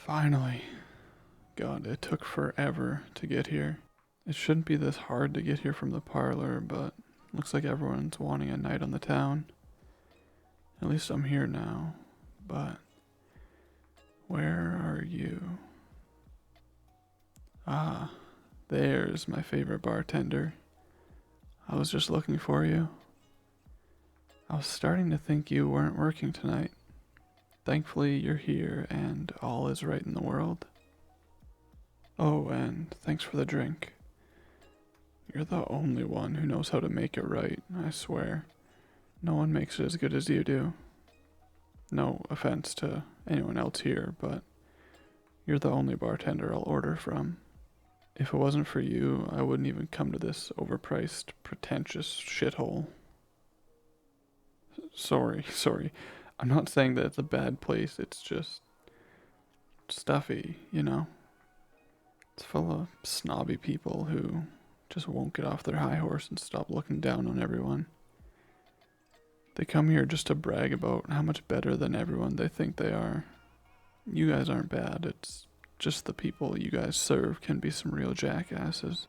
Finally. God, it took forever to get here. It shouldn't be this hard to get here from the parlor, but looks like everyone's wanting a night on the town. At least I'm here now, but where are you? Ah, there's my favorite bartender. I was just looking for you. I was starting to think you weren't working tonight. Thankfully, you're here and all is right in the world. Oh, and thanks for the drink. You're the only one who knows how to make it right, I swear. No one makes it as good as you do. No offense to anyone else here, but you're the only bartender I'll order from. If it wasn't for you, I wouldn't even come to this overpriced, pretentious shithole. Sorry. I'm not saying that it's a bad place, it's just stuffy, you know? It's full of snobby people who just won't get off their high horse and stop looking down on everyone. They come here just to brag about how much better than everyone they think they are. You guys aren't bad, it's just the people you guys serve can be some real jackasses.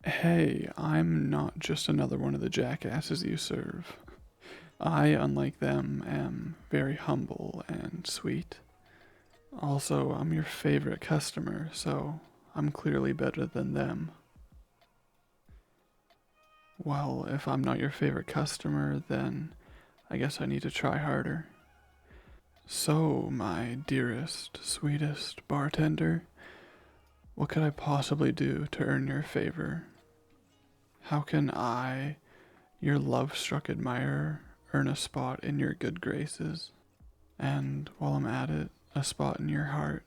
Hey, I'm not just another one of the jackasses you serve. I, unlike them, am very humble and sweet. Also, I'm your favorite customer, so I'm clearly better than them. Well, if I'm not your favorite customer, then I guess I need to try harder. So, my dearest, sweetest bartender, what could I possibly do to earn your favor? How can I, your love-struck admirer, earn a spot in your good graces? And while I'm at it, a spot in your heart?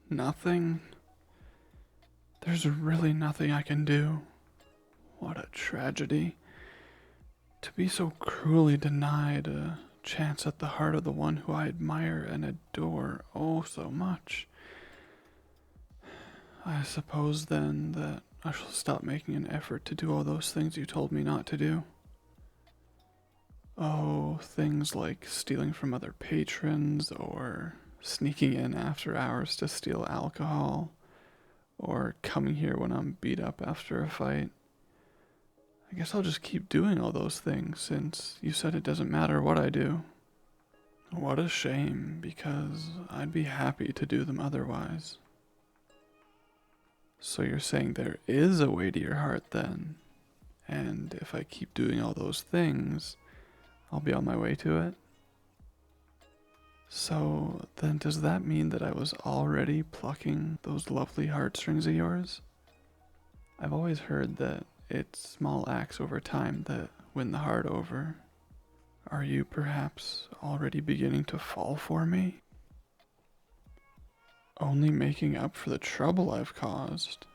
Nothing? There's really nothing I can do. What a tragedy. To be so cruelly denied a chance at the heart of the one who I admire and adore oh so much. I suppose then that I shall stop making an effort to do all those things you told me not to do. Oh, things like stealing from other patrons, or sneaking in after hours to steal alcohol, or coming here when I'm beat up after a fight. I guess I'll just keep doing all those things since you said it doesn't matter what I do. What a shame, because I'd be happy to do them otherwise. So you're saying there is a way to your heart then, and if I keep doing all those things, I'll be on my way to it? So then does that mean that I was already plucking those lovely heartstrings of yours? I've always heard that it's small acts over time that win the heart over. Are you perhaps already beginning to fall for me? Only making up for the trouble I've caused.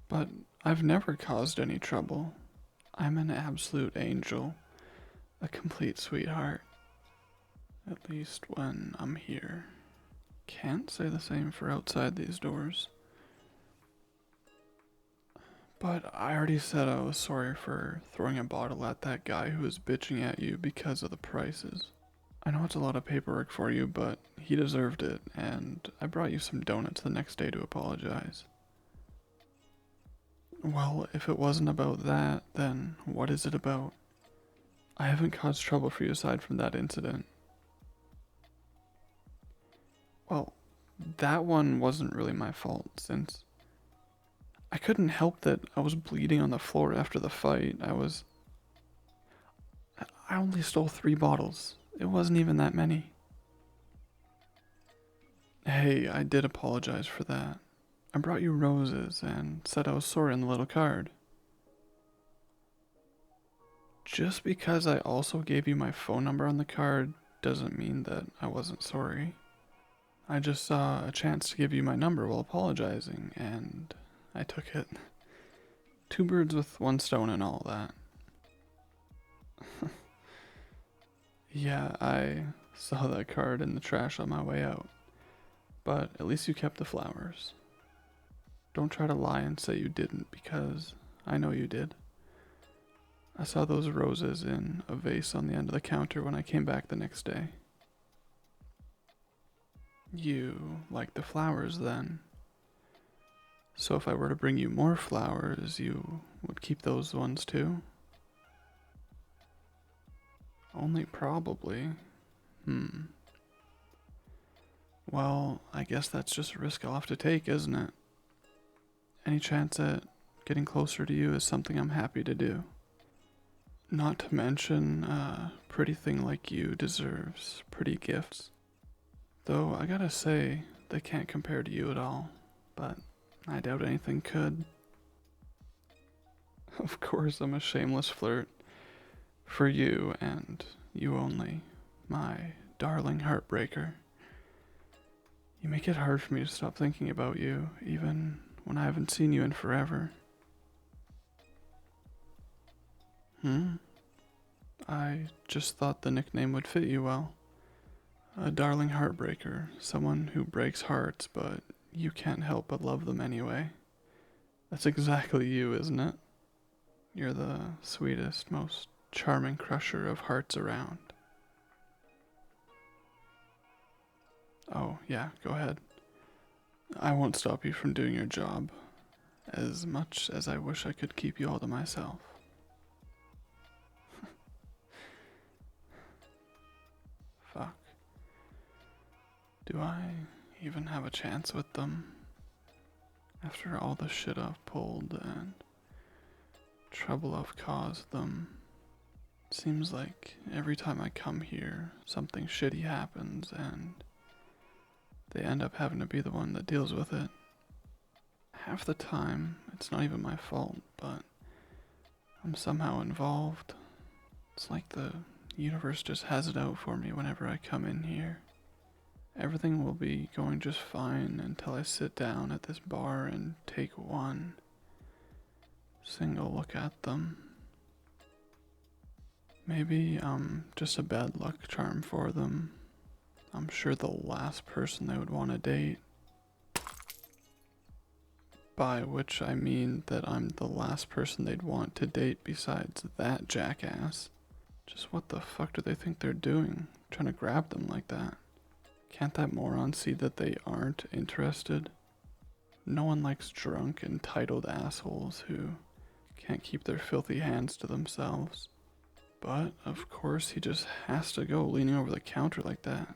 But I've never caused any trouble. I'm an absolute angel, a complete sweetheart. At least when I'm here. Can't say the same for outside these doors. But I already said I was sorry for throwing a bottle at that guy who was bitching at you because of the prices. I know it's a lot of paperwork for you, but he deserved it, and I brought you some donuts the next day to apologize. Well, if it wasn't about that, then what is it about? I haven't caused trouble for you aside from that incident. Well, that one wasn't really my fault, since I couldn't help that I was bleeding on the floor after the fight. I only stole 3 bottles. It wasn't even that many. Hey, I did apologize for that. I brought you roses and said I was sorry on the little card. Just because I also gave you my phone number on the card doesn't mean that I wasn't sorry. I just saw a chance to give you my number while apologizing, and I took it. 2 birds with 1 stone and all that. Yeah, I saw that card in the trash on my way out. But at least you kept the flowers. Don't try to lie and say you didn't, because I know you did. I saw those roses in a vase on the end of the counter when I came back the next day. You like the flowers then. So if I were to bring you more flowers, you would keep those ones too? Only probably. Well, I guess that's just a risk I'll have to take, isn't it? Any chance at getting closer to you is something I'm happy to do. Not to mention, a pretty thing like you deserves pretty gifts. Though I gotta say, they can't compare to you at all, but I doubt anything could. Of course, I'm a shameless flirt. For you and you only, my darling heartbreaker. You make it hard for me to stop thinking about you, even when I haven't seen you in forever. I just thought the nickname would fit you well. A darling heartbreaker, someone who breaks hearts, but you can't help but love them anyway. That's exactly you, isn't it? You're the sweetest, most charming crusher of hearts around. Oh, yeah, go ahead. I won't stop you from doing your job, as much as I wish I could keep you all to myself. Fuck. Do I even have a chance with them? After all the shit I've pulled and trouble I've caused them, seems like every time I come here, something shitty happens and they end up having to be the one that deals with it. Half the time, it's not even my fault, but I'm somehow involved. It's like the universe just has it out for me whenever I come in here. Everything will be going just fine until I sit down at this bar and take one single look at them. Maybe I'm just a bad luck charm for them. I'm sure the last person they would want to date. By which I mean that I'm the last person they'd want to date besides that jackass. Just what the fuck do they think they're doing? Trying to grab them like that? Can't that moron see that they aren't interested? No one likes drunk, entitled assholes who can't keep their filthy hands to themselves. But, of course, he just has to go leaning over the counter like that.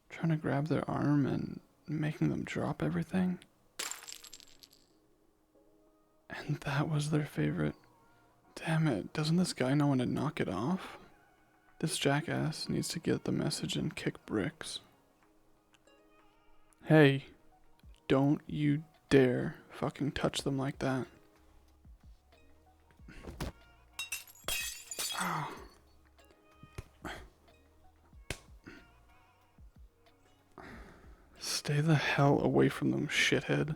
Trying to grab their arm and making them drop everything. And that was their favorite. Damn it, doesn't this guy know when to knock it off? This jackass needs to get the message and kick bricks. Hey, don't you dare fucking touch them like that. Stay the hell away from them, shithead.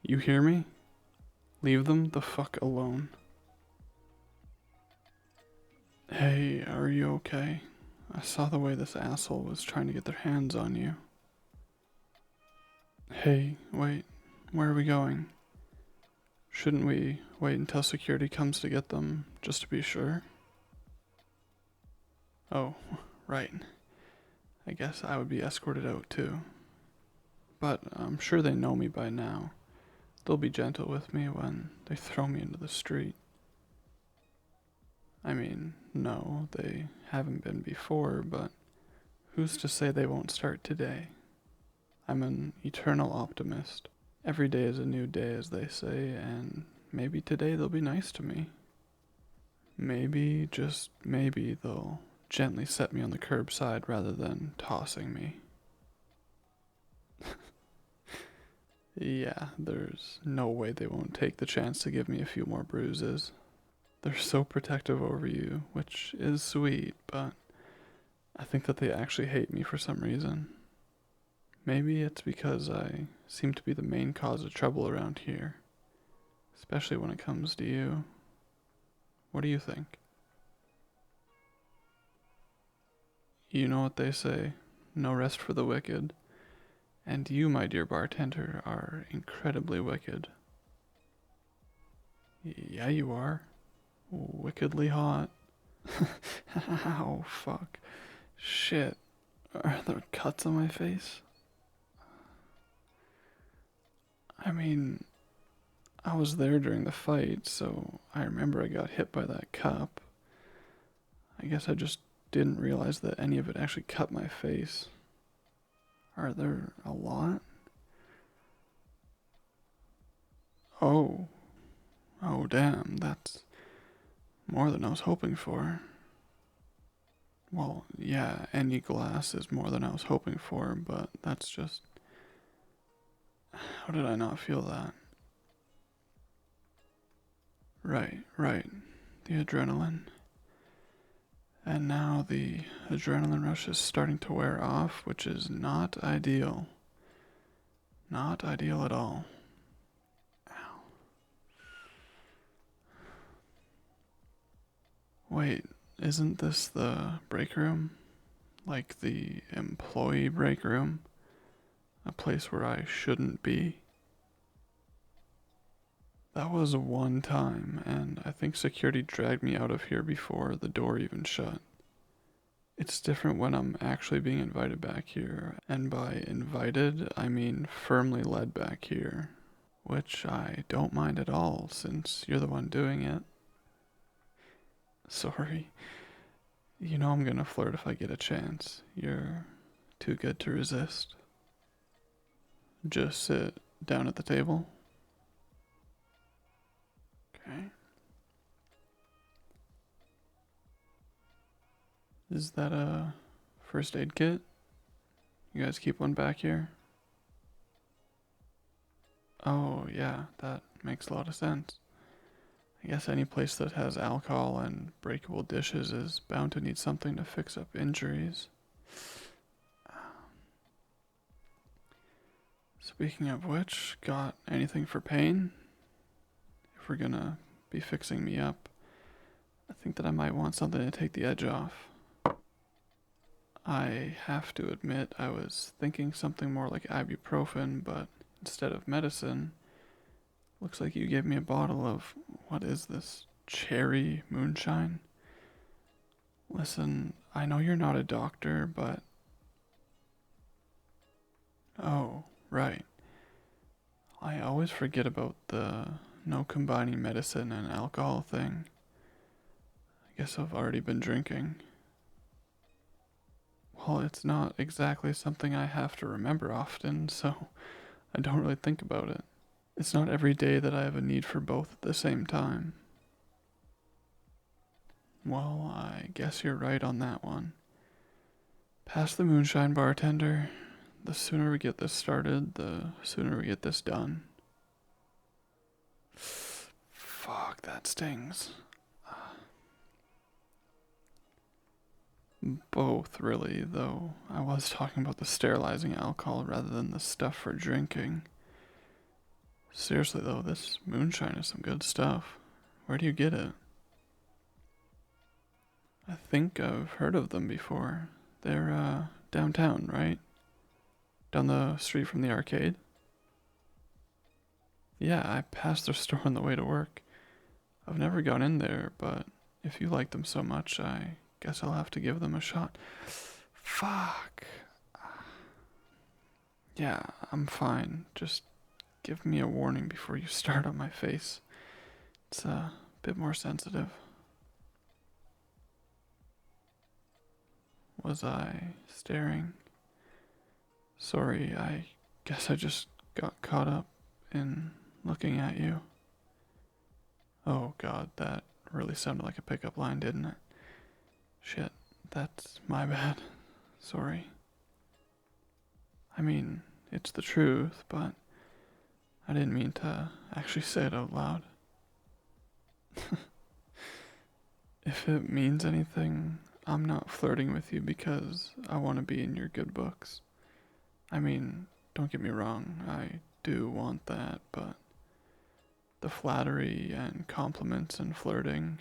You hear me? Leave them the fuck alone. Hey, are you okay? I saw the way this asshole was trying to get their hands on you. Hey, wait, where are we going? Shouldn't we wait until security comes to get them, just to be sure? Oh, right. I guess I would be escorted out too. But I'm sure they know me by now. They'll be gentle with me when they throw me into the street. I mean, no, they haven't been before, but who's to say they won't start today? I'm an eternal optimist. Every day is a new day, as they say, and maybe today they'll be nice to me. Maybe, just maybe, they'll gently set me on the curbside rather than tossing me. Yeah, there's no way they won't take the chance to give me a few more bruises. They're so protective over you, which is sweet, but I think that they actually hate me for some reason. Maybe it's because I seem to be the main cause of trouble around here, especially when it comes to you. What do you think? You know what they say, no rest for the wicked. And you, my dear bartender, are incredibly wicked. Yeah, you are. Wickedly hot. Ow, fuck. Shit. Are there cuts on my face? I mean, I was there during the fight, so I remember I got hit by that cup. I guess I just didn't realize that any of it actually cut my face. Are there a lot? Oh, oh damn, that's more than I was hoping for. Well, yeah, any glass is more than I was hoping for, but that's just. How did I not feel that? Right. The adrenaline. And now the adrenaline rush is starting to wear off, which is not ideal. Not ideal at all. Ow. Wait, isn't this the break room? Like the employee break room? A place where I shouldn't be? That was one time, and I think security dragged me out of here before the door even shut. It's different when I'm actually being invited back here, and by invited, I mean firmly led back here, which I don't mind at all since you're the one doing it. Sorry. You know I'm gonna flirt if I get a chance. You're too good to resist. Just sit down at the table. Okay. Is that a first aid kit? You guys keep one back here? Oh, yeah, that makes a lot of sense. I guess any place that has alcohol and breakable dishes is bound to need something to fix up injuries. Speaking of which, got anything for pain? If we're gonna be fixing me up, I think that I might want something to take the edge off. I have to admit, I was thinking something more like ibuprofen, but instead of medicine, looks like you gave me a bottle of, what is this, cherry moonshine? Listen, I know you're not a doctor, but. Oh, right. I always forget about the no combining medicine and alcohol thing. I guess I've already been drinking. Well, it's not exactly something I have to remember often, so I don't really think about it. It's not every day that I have a need for both at the same time. Well, I guess you're right on that one. Pass the moonshine, bartender. The sooner we get this started, the sooner we get this done. Fuck, that stings. Both, really, though I was talking about the sterilizing alcohol rather than the stuff for drinking. Seriously, though, this moonshine is some good stuff. Where do you get it? I think I've heard of them before. They're, downtown, right? Down the street from the arcade? Yeah, I passed their store on the way to work. I've never gone in there, but if you like them so much, I guess I'll have to give them a shot. Fuck. Yeah, I'm fine. Just give me a warning before you start on my face. It's a bit more sensitive. Was I staring? Sorry, I guess I just got caught up in looking at you. Oh god, that really sounded like a pickup line, didn't it? Shit, that's my bad. Sorry. I mean, it's the truth, but I didn't mean to actually say it out loud. If it means anything, I'm not flirting with you because I want to be in your good books. I mean, don't get me wrong, I do want that, but the flattery and compliments and flirting,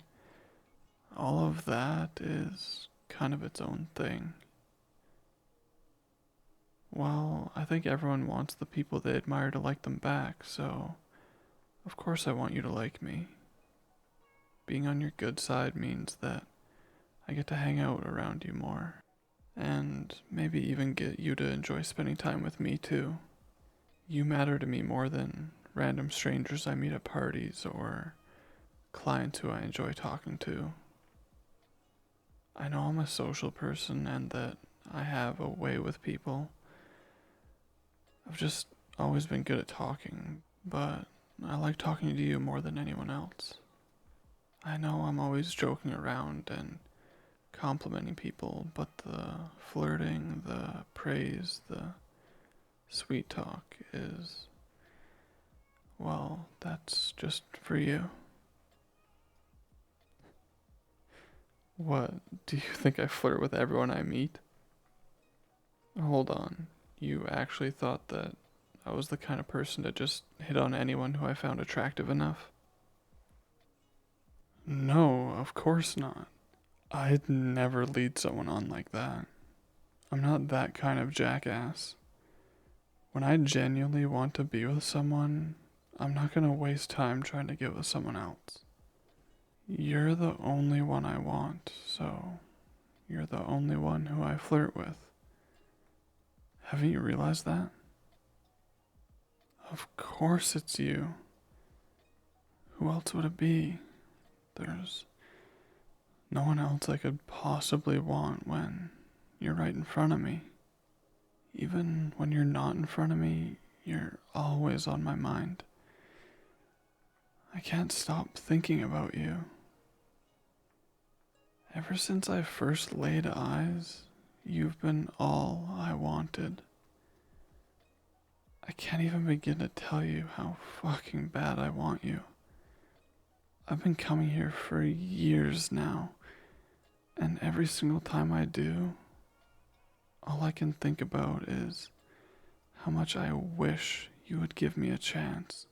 all of that is kind of its own thing. Well, I think everyone wants the people they admire to like them back, so of course I want you to like me. Being on your good side means that I get to hang out around you more, and maybe even get you to enjoy spending time with me too. You matter to me more than random strangers I meet at parties or clients who I enjoy talking to. I know I'm a social person and that I have a way with people. I've just always been good at talking, but I like talking to you more than anyone else. I know I'm always joking around and complimenting people, but the flirting, the praise, the sweet talk is, well, that's just for you. What, do you think I flirt with everyone I meet? Hold on, you actually thought that I was the kind of person to just hit on anyone who I found attractive enough? No, of course not. I'd never lead someone on like that. I'm not that kind of jackass. When I genuinely want to be with someone, I'm not gonna waste time trying to get with someone else. You're the only one I want, so you're the only one who I flirt with. Haven't you realized that? Of course it's you. Who else would it be? There's no one else I could possibly want when you're right in front of me. Even when you're not in front of me, you're always on my mind. I can't stop thinking about you. Ever since I first laid eyes, you've been all I wanted. I can't even begin to tell you how fucking bad I want you. I've been coming here for years now, and every single time I do, all I can think about is how much I wish you would give me a chance.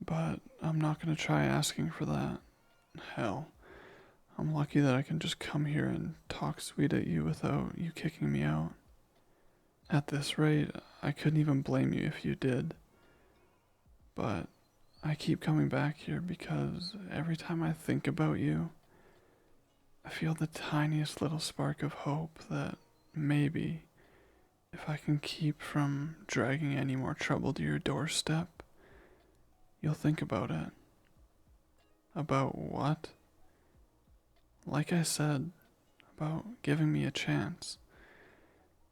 But I'm not gonna try asking for that. Hell, I'm lucky that I can just come here and talk sweet at you without you kicking me out. At this rate, I couldn't even blame you if you did. But I keep coming back here because every time I think about you, I feel the tiniest little spark of hope that maybe, if I can keep from dragging any more trouble to your doorstep, you'll think about it. About what? Like I said, about giving me a chance.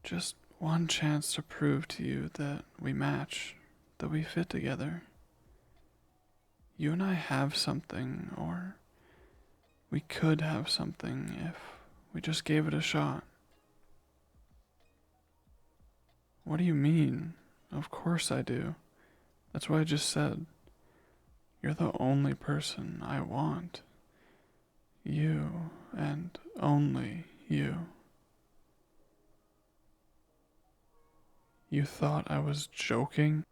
Just one chance to prove to you that we match, that we fit together. You and I have something, or we could have something if we just gave it a shot. What do you mean? Of course I do. That's what I just said. You're the only person I want. You, and only you. You thought I was joking?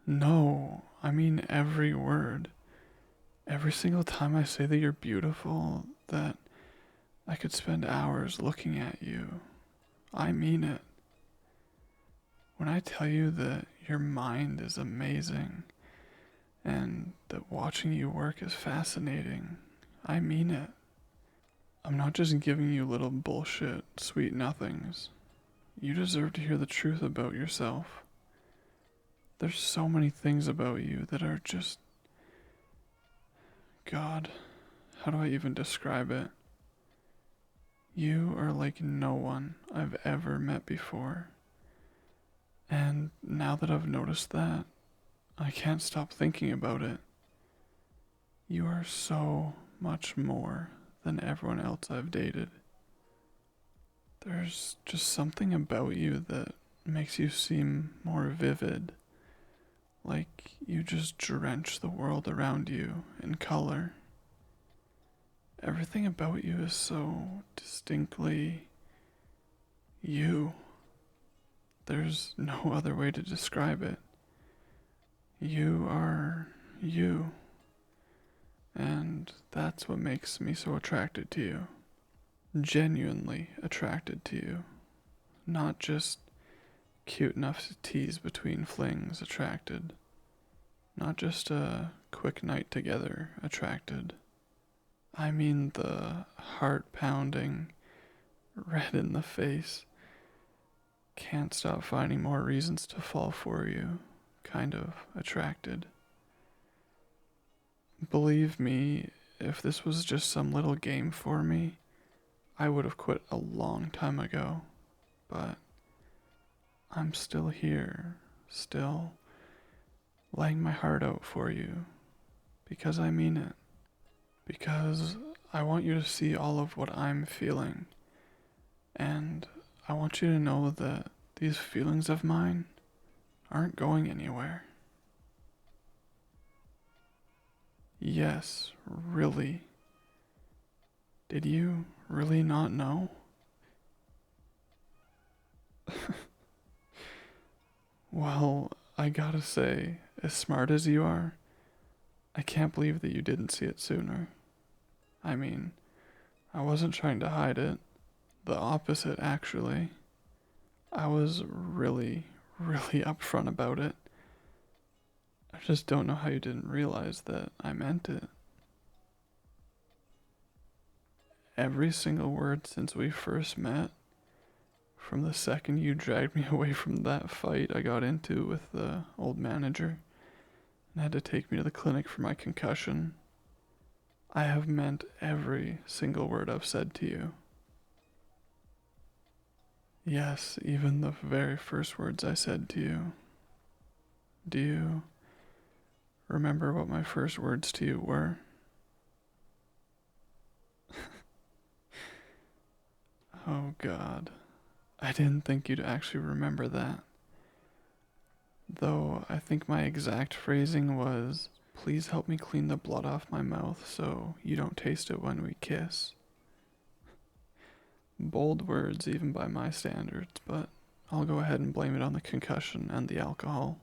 No, I mean every word. Every single time I say that you're beautiful, that I could spend hours looking at you, I mean it. When I tell you that your mind is amazing and that watching you work is fascinating, I mean it. I'm not just giving you little bullshit, sweet nothings. You deserve to hear the truth about yourself. There's so many things about you that are just... God, how do I even describe it? You are like no one I've ever met before. And now that I've noticed that, I can't stop thinking about it. You are so much more than everyone else I've dated. There's just something about you that makes you seem more vivid, like you just drench the world around you in color. Everything about you is so distinctly you. There's no other way to describe it. You are you. And that's what makes me so attracted to you. Genuinely attracted to you. Not just cute enough to tease between flings attracted. Not just a quick night together attracted. I mean the heart pounding, red in the face, Can't stop finding more reasons to fall for you. Kind of attracted. Believe me, if this was just some little game for me, I would have quit a long time ago. But I'm still here, still laying my heart out for you, because I mean it. Because I want you to see all of what I'm feeling, and I want you to know that these feelings of mine aren't going anywhere. Yes, really. Did you really not know? Well, I gotta say, as smart as you are, I can't believe that you didn't see it sooner. I mean, I wasn't trying to hide it. The opposite, actually. I was really upfront about it. I just don't know how you didn't realize that I meant it. Every single word since we first met, from the second you dragged me away from that fight I got into with the old manager and had to take me to the clinic for my concussion, I have meant every single word I've said to you. Yes, even the very first words I said to you. Do you remember what my first words to you were? Oh God, I didn't think you'd actually remember that. Though I think my exact phrasing was, please help me clean the blood off my mouth so you don't taste it when we kiss. Bold words, even by my standards, but I'll go ahead and blame it on the concussion and the alcohol.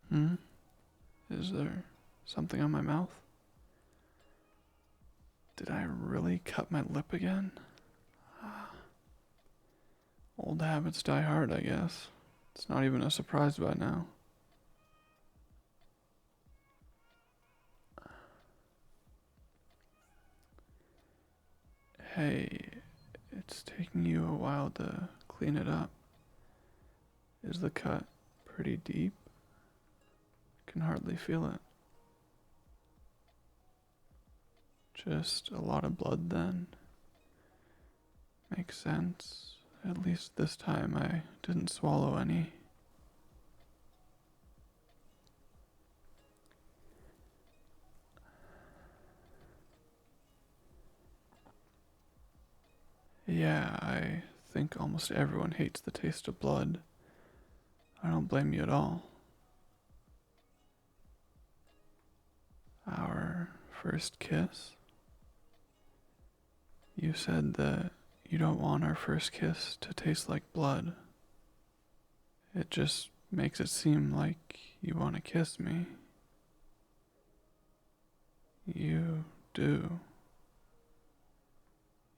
Hmm? Is there something on my mouth? Did I really cut my lip again? Old habits die hard, I guess. It's not even a surprise by now. Hey, it's taking you a while to clean it up. Is the cut pretty deep? I can hardly feel it. Just a lot of blood then. Makes sense. At least this time I didn't swallow any. Yeah, I think almost everyone hates the taste of blood. I don't blame you at all. Our first kiss? You said that you don't want our first kiss to taste like blood. It just makes it seem like you want to kiss me. You do.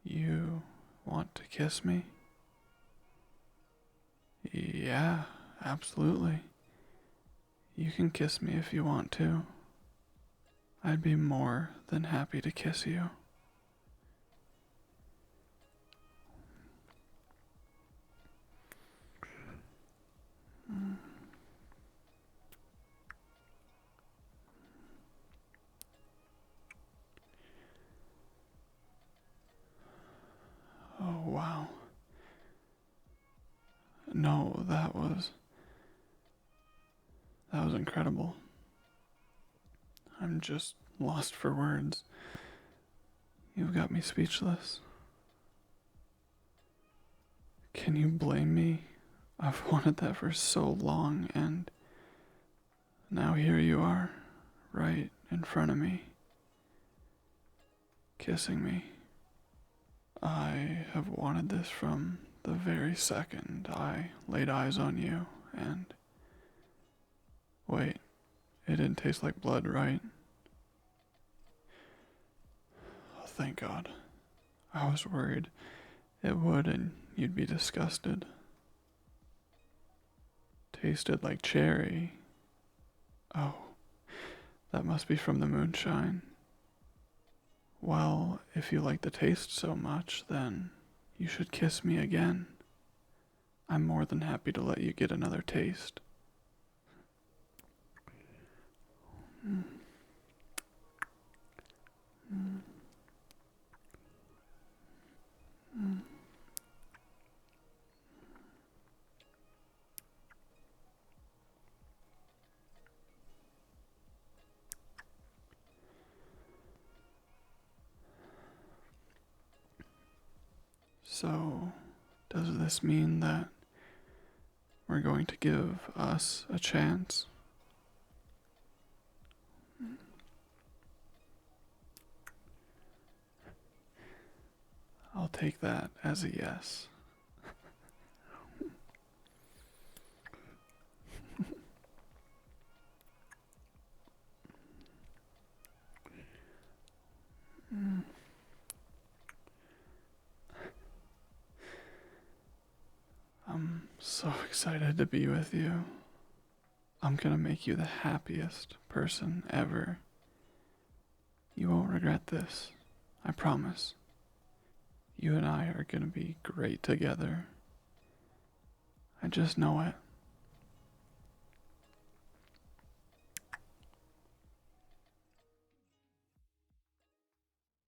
You want to kiss me? Yeah, absolutely. You can kiss me if you want to. I'd be more than happy to kiss you. Oh, wow. No, that was incredible. I'm just lost for words. You've got me speechless. Can you blame me? I've wanted that for so long, and now here you are, right in front of me, kissing me. I have wanted this from the very second I laid eyes on you, and wait, it didn't taste like blood, right? Oh, thank God. I was worried it would and you'd be disgusted. Tasted like cherry. Oh, that must be from the moonshine. Well, if you like the taste so much, then you should kiss me again. I'm more than happy to let you get another taste. Mm. Mm. Mm. So, does this mean that we're going to give us a chance? I'll take that as a yes. Mm. I'm so excited to be with you. I'm gonna make you the happiest person ever. You won't regret this. I promise. You and I are gonna be great together. I just know it.